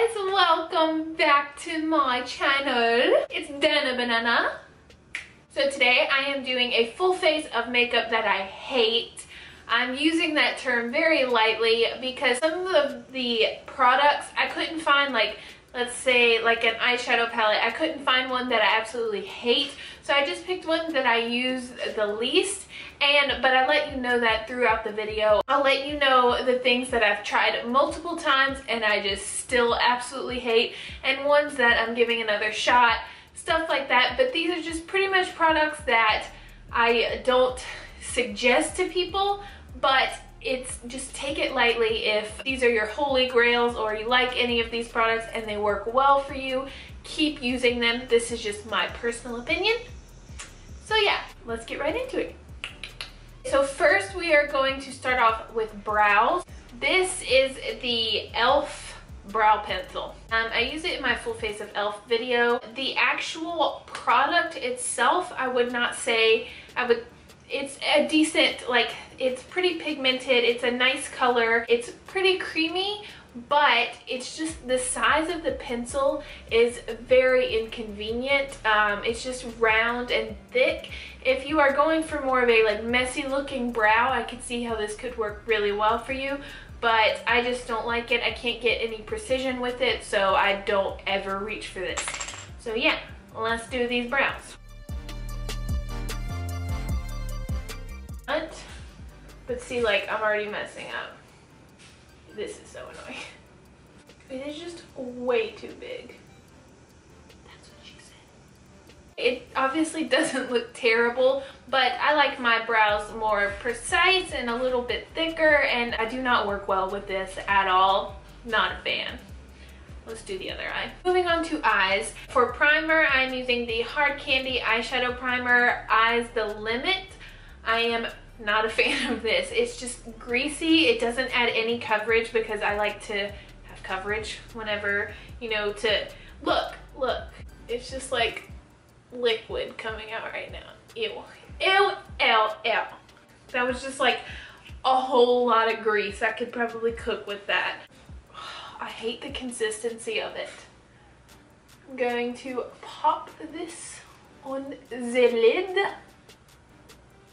guys, welcome back to my channel. It's Dana Banana. So today I am doing a full face of makeup that I hate. I'm using that term very lightly because some of the products I couldn't find, like let's say like an eyeshadow palette, I couldn't find one that I absolutely hate. So I just picked one that I use the least. But I let you know that throughout the video. I'll let you know the things that I've tried multiple times and I just still absolutely hate, and ones that I'm giving another shot, stuff like that. But these are just pretty much products that I don't suggest to people, but it's just take it lightly if these are your holy grails or you like any of these products and they work well for you. Keep using them. This is just my personal opinion. So yeah, let's get right into it. So first we are going to start off with brows. This is the e.l.f. brow pencil. I use it in my full face of e.l.f. video. The actual product itself, I would not say, it's a decent, like, it's pretty pigmented, it's a nice color, it's pretty creamy, but it's just the size of the pencil is very inconvenient. It's just round and thick. If you are going for more of a like messy looking brow, I could see how this could work really well for you, but I just don't like it. I can't get any precision with it, so I don't ever reach for this. So yeah, let's do these brows. But see, like, I'm already messing up. This is so annoying. It is just way too big. That's what she said. It obviously doesn't look terrible, but I like my brows more precise and a little bit thicker, and I do not work well with this at all. Not a fan. Let's do the other eye. Moving on to eyes. For primer, I'm using the Hard Candy Eyeshadow Primer, Eyes the Limit. I am not a fan of this. It's just greasy. It doesn't add any coverage because I like to have coverage whenever, you know, to look. It's just like liquid coming out right now. Ew. Ew, ew, ew. That was just like a whole lot of grease. I could probably cook with that. I hate the consistency of it. I'm going to pop this on the lid.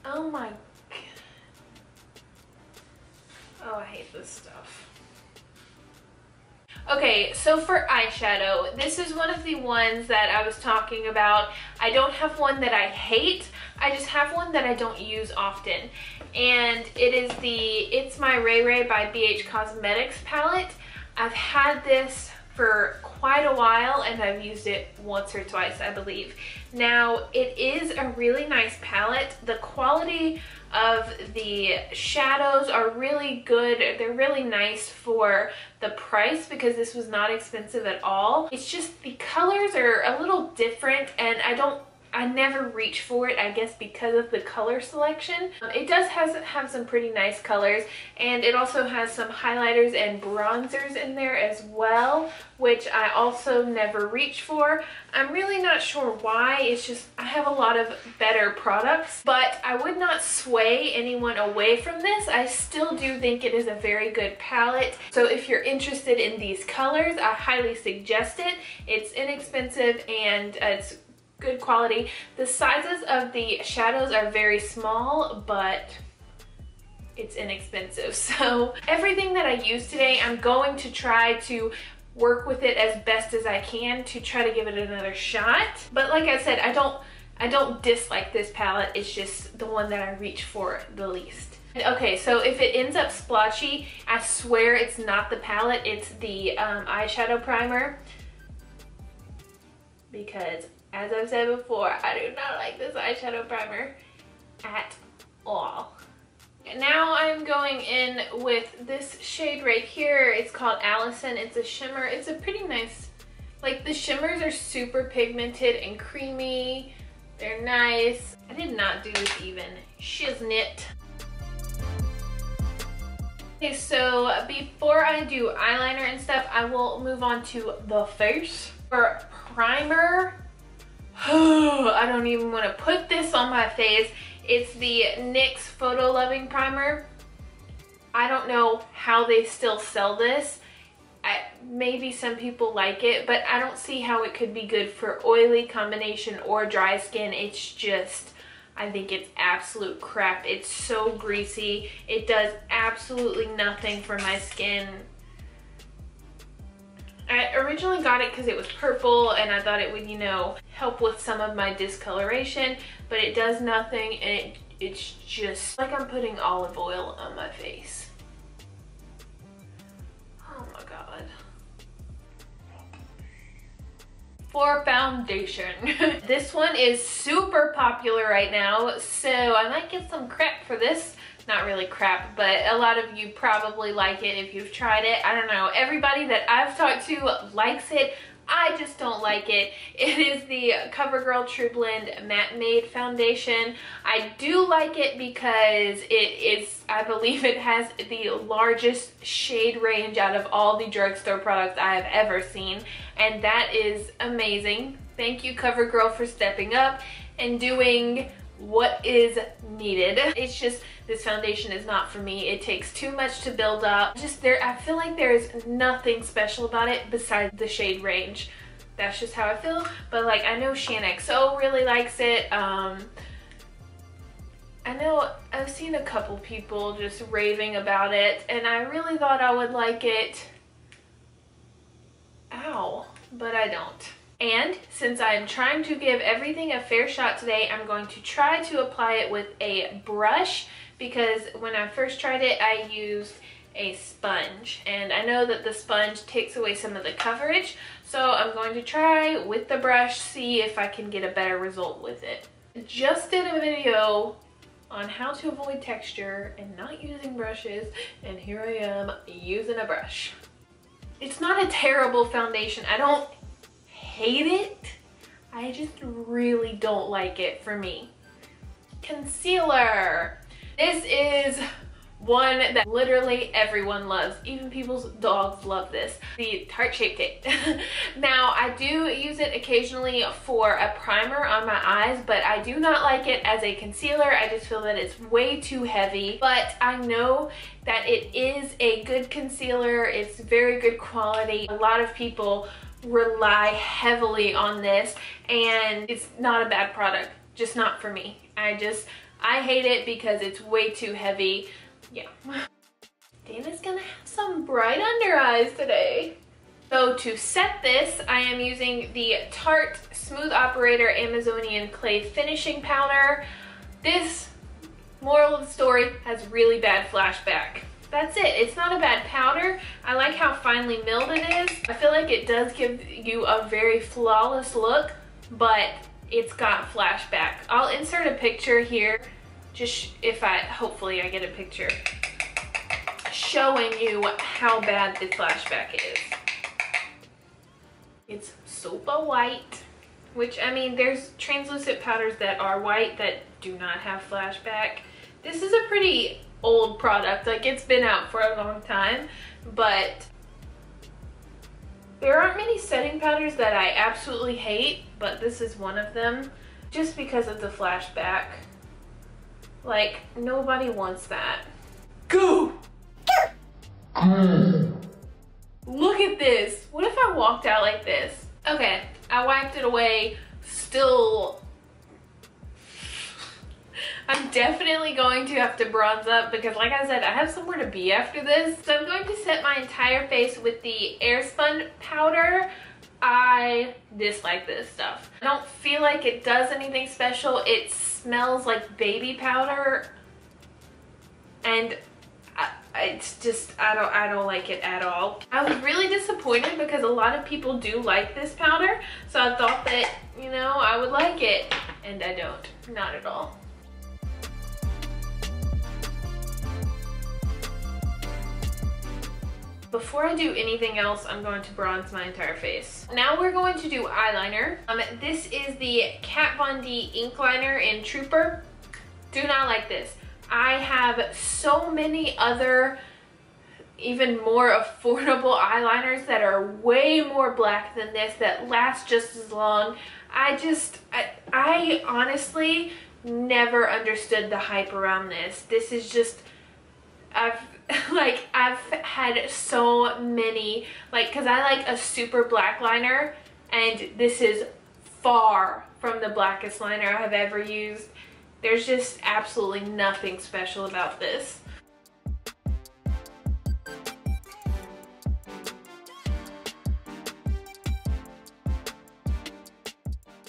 Oh my god. Oh, I hate this stuff. Okay, so for eyeshadow, this is one of the ones that I was talking about. I don't have one that I hate. I just have one that I don't use often. And it is the It's My Ray Ray by BH Cosmetics palette. I've had this for quite a while and I've used it once or twice, I believe. Now, it is a really nice palette. The quality of the shadows are really good. They're really nice for the price because this was not expensive at all. It's just the colors are a little different and I never reach for it, I guess because of the color selection. It does have some pretty nice colors, and it also has some highlighters and bronzers in there as well, which I also never reach for. I'm really not sure why. It's just I have a lot of better products, but I would not sway anyone away from this. I still do think it is a very good palette. So if you're interested in these colors, I highly suggest it. It's inexpensive and it's good quality. The sizes of the shadows are very small, but it's inexpensive. So everything that I use today, I'm going to try to work with it as best as I can to try to give it another shot. But like I said, I don't dislike this palette. It's just the one that I reach for the least. Okay, so if it ends up splotchy, I swear it's not the palette, it's the eyeshadow primer. Because as I've said before, I do not like this eyeshadow primer at all. And now I'm going in with this shade right here. It's called Allison. It's a shimmer. It's a pretty nice, like the shimmers are super pigmented and creamy. They're nice. I did not do this even. Shiznit. Okay, so before I do eyeliner and stuff, I will move on to the face. For primer, I don't even want to put this on my face. It's the NYX Photo Loving Primer. I don't know how they still sell this. Maybe some people like it, but I don't see how it could be good for oily combination or dry skin. It's just, I think it's absolute crap. It's so greasy. It does absolutely nothing for my skin. I originally got it because it was purple and I thought it would, you know, help with some of my discoloration, but it does nothing, and it's just like I'm putting olive oil on my face. Oh my god. For foundation. This one is super popular right now, so I might get some crap for this. Not really crap, but a lot of you probably like it if you've tried it. I don't know. Everybody that I've talked to likes it. I just don't like it. It is the CoverGirl True Blend Matte Made Foundation. I do like it because it is, I believe it has the largest shade range out of all the drugstore products I have ever seen. And that is amazing. Thank you, CoverGirl, for stepping up and doing what is needed. It's just, this foundation is not for me. It takes too much to build up. I feel like there's nothing special about it besides the shade range. That's just how I feel. But like, I know ShanXO really likes it. I know I've seen a couple people just raving about it, and I really thought I would like it. Ow, but I don't. And since I'm trying to give everything a fair shot today, I'm going to try to apply it with a brush, because when I first tried it, I used a sponge. And I know that the sponge takes away some of the coverage, so I'm going to try with the brush, see if I can get a better result with it. Just did a video on how to avoid texture and not using brushes, and here I am using a brush. It's not a terrible foundation. I don't hate it, I just really don't like it for me. Concealer. This is one that literally everyone loves. Even people's dogs love this. The Tarte Shape Tape. Now, I do use it occasionally for a primer on my eyes, but I do not like it as a concealer. I just feel that it's way too heavy. But I know that it is a good concealer. It's very good quality. A lot of people rely heavily on this, and it's not a bad product, just not for me. I hate it because it's way too heavy. Yeah. Dana's gonna have some bright under eyes today. So to set this, I am using the Tarte Smooth Operator Amazonian Clay Finishing Powder. This, moral of the story, has really bad flashback. That's it. It's not a bad powder. I like how finely milled it is. I feel like it does give you a very flawless look, but it's got flashback. I'll insert a picture here, just hopefully I get a picture showing you how bad the flashback is. It's super white, which, I mean, there's translucent powders that are white that do not have flashback. This is a pretty old product, like it's been out for a long time, but there aren't many setting powders that I absolutely hate, but this is one of them, just because of the flashback. Like, nobody wants that. Go! Look at this. What if I walked out like this? Okay, I wiped it away, still. I'm definitely going to have to bronze up because, like I said, I have somewhere to be after this. So I'm going to set my entire face with the Airspun powder. I dislike this stuff. I don't feel like it does anything special. It smells like baby powder, and it's just, I don't like it at all. I was really disappointed because a lot of people do like this powder, so I thought that, you know, I would like it, and I don't, not at all. Before I do anything else, I'm going to bronze my entire face. Now we're going to do eyeliner. This is the Kat Von D ink liner in Trooper. Do not like this. I have so many other, even more affordable eyeliners that are way more black than this, that last just as long. I honestly never understood the hype around this. This is just, Like, I've had so many, like, because I like a super black liner, and this is far from the blackest liner I have ever used. There's just absolutely nothing special about this.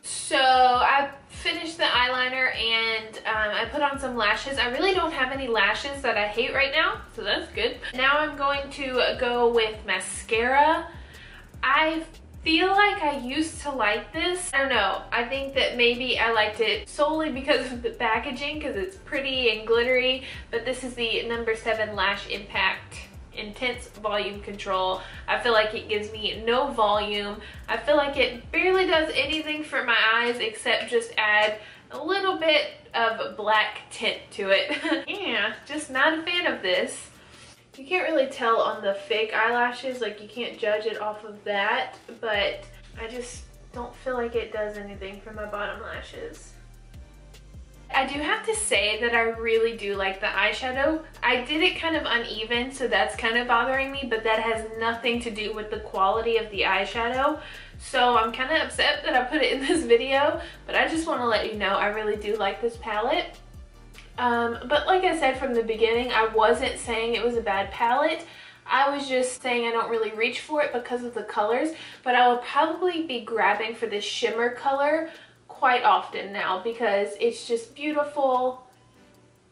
So I finished the eyeliner, and I put on some lashes. I really don't have any lashes that I hate right now, so that's good. Now I'm going to go with mascara. I feel like I used to like this. I don't know. I think that maybe I liked it solely because of the packaging, because it's pretty and glittery, but this is the No. 7 Lash Impact Intense Volume Control. I feel like it gives me no volume. I feel like it barely does anything for my eyes except just add a little bit of black tint to it. Yeah, just not a fan of this. You can't really tell on the fake eyelashes, like you can't judge it off of that, but I just don't feel like it does anything for my bottom lashes. I do have to say that I really do like the eyeshadow. I did it kind of uneven, so that's kind of bothering me, but that has nothing to do with the quality of the eyeshadow. So I'm kind of upset that I put it in this video, but I just want to let you know I really do like this palette. But like I said from the beginning, I wasn't saying it was a bad palette. I was just saying I don't really reach for it because of the colors, but I will probably be grabbing for this shimmer color quite often now because it's just beautiful.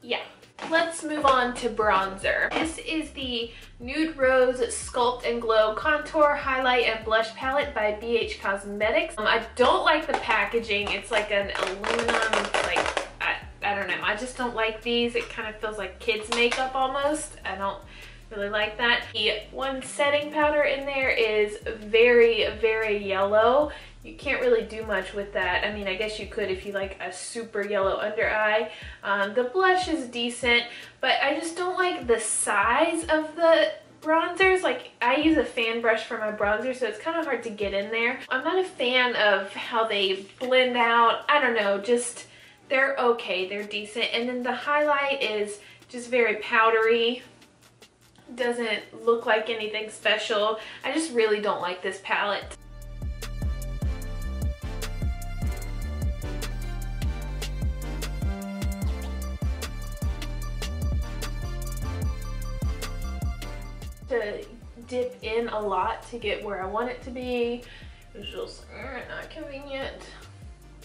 Yeah. Let's move on to bronzer. This is the Nude Rose Sculpt and Glow Contour, Highlight, and Blush Palette by BH Cosmetics. I don't like the packaging. It's like an aluminum, like, I don't know. I just don't like these. It kind of feels like kids makeup almost. I don't really like that. The one setting powder in there is very, very yellow. You can't really do much with that. I mean, I guess you could if you like a super yellow under eye. The blush is decent, but I just don't like the size of the bronzers. Like, I use a fan brush for my bronzer, so it's kind of hard to get in there. I'm not a fan of how they blend out. I don't know, just they're okay, they're decent. And then the highlight is just very powdery. Doesn't look like anything special. I just really don't like this palette. To dip in a lot to get where I want it to be. It's just not convenient.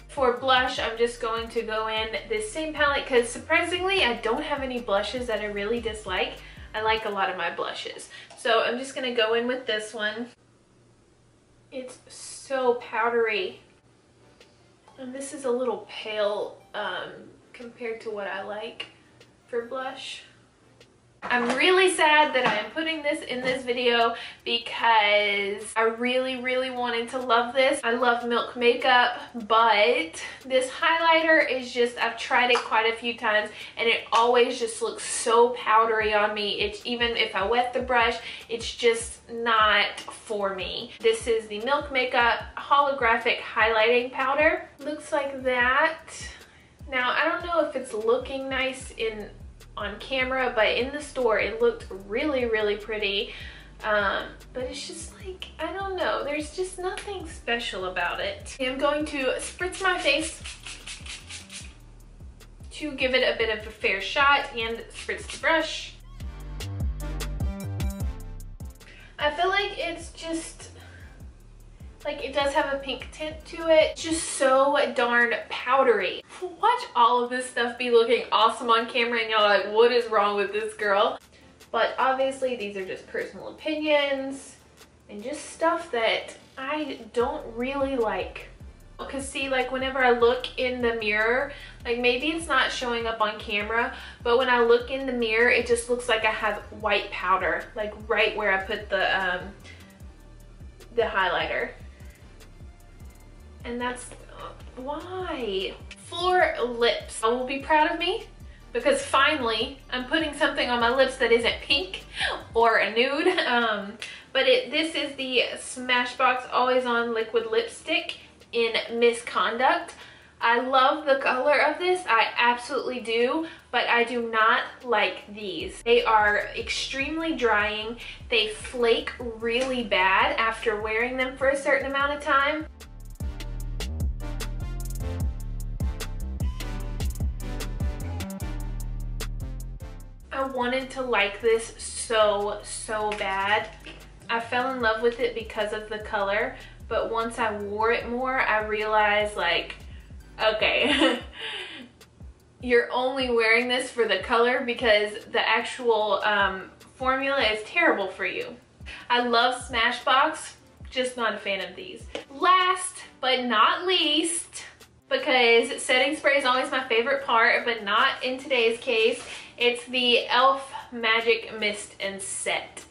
For blush, I'm just going to go in this same palette because surprisingly I don't have any blushes that I really dislike. I like a lot of my blushes. So I'm just going to go in with this one. It's so powdery. And this is a little pale compared to what I like for blush. I'm really sad that I am putting this in this video because I really, really wanted to love this. I love Milk makeup, but this highlighter is just, I've tried it quite a few times and it always just looks so powdery on me. It's even if I wet the brush, it's just not for me. This is the Milk Makeup Holographic Highlighting Powder. Looks like that. Now, I don't know if it's looking nice on camera, but in the store it looked really, really pretty. But it's just like, I don't know, there's just nothing special about it. I'm going to spritz my face to give it a bit of a fair shot and spritz the brush. I feel like it's just, like, it does have a pink tint to it. It's just so darn powdery. Watch all of this stuff be looking awesome on camera and y'all are like, what is wrong with this girl? But obviously these are just personal opinions and just stuff that I don't really like. Because see, like whenever I look in the mirror, like maybe it's not showing up on camera, but when I look in the mirror, it just looks like I have white powder, like right where I put the highlighter. And that's why. For lips, I will be proud of me because finally I'm putting something on my lips that isn't pink or a nude. But this is the Smashbox Always On Liquid Lipstick in Misconduct. I love the color of this, I absolutely do, but I do not like these. They are extremely drying. They flake really bad after wearing them for a certain amount of time. I wanted to like this so bad. I fell in love with it because of the color, but once I wore it more, I realized, like, okay, you're only wearing this for the color because the actual formula is terrible for you. I love Smashbox, just not a fan of these. Last but not least, because setting spray is always my favorite part, but not in today's case, it's the e.l.f. Magic Mist and Set.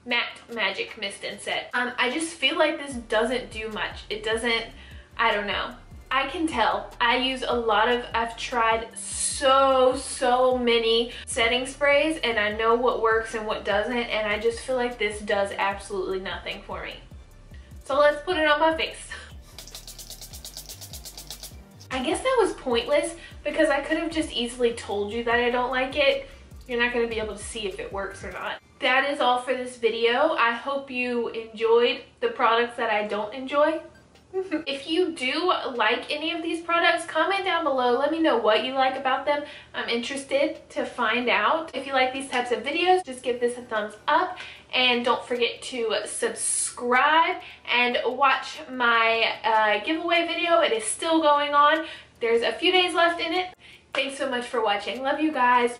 Matte Magic Mist and Set. I just feel like this doesn't do much. It doesn't, I don't know. I can tell. I've tried so many setting sprays, and I know what works and what doesn't, and I just feel like this does absolutely nothing for me. So let's put it on my face. I guess that was pointless because I could have just easily told you that I don't like it. You're not going to be able to see if it works or not. That is all for this video. I hope you enjoyed the products that I don't enjoy. If you do like any of these products, comment down below. Let me know what you like about them. I'm interested to find out. If you like these types of videos, just give this a thumbs up. And don't forget to subscribe and watch my giveaway video. It is still going on. There's a few days left in it. Thanks so much for watching. Love you guys.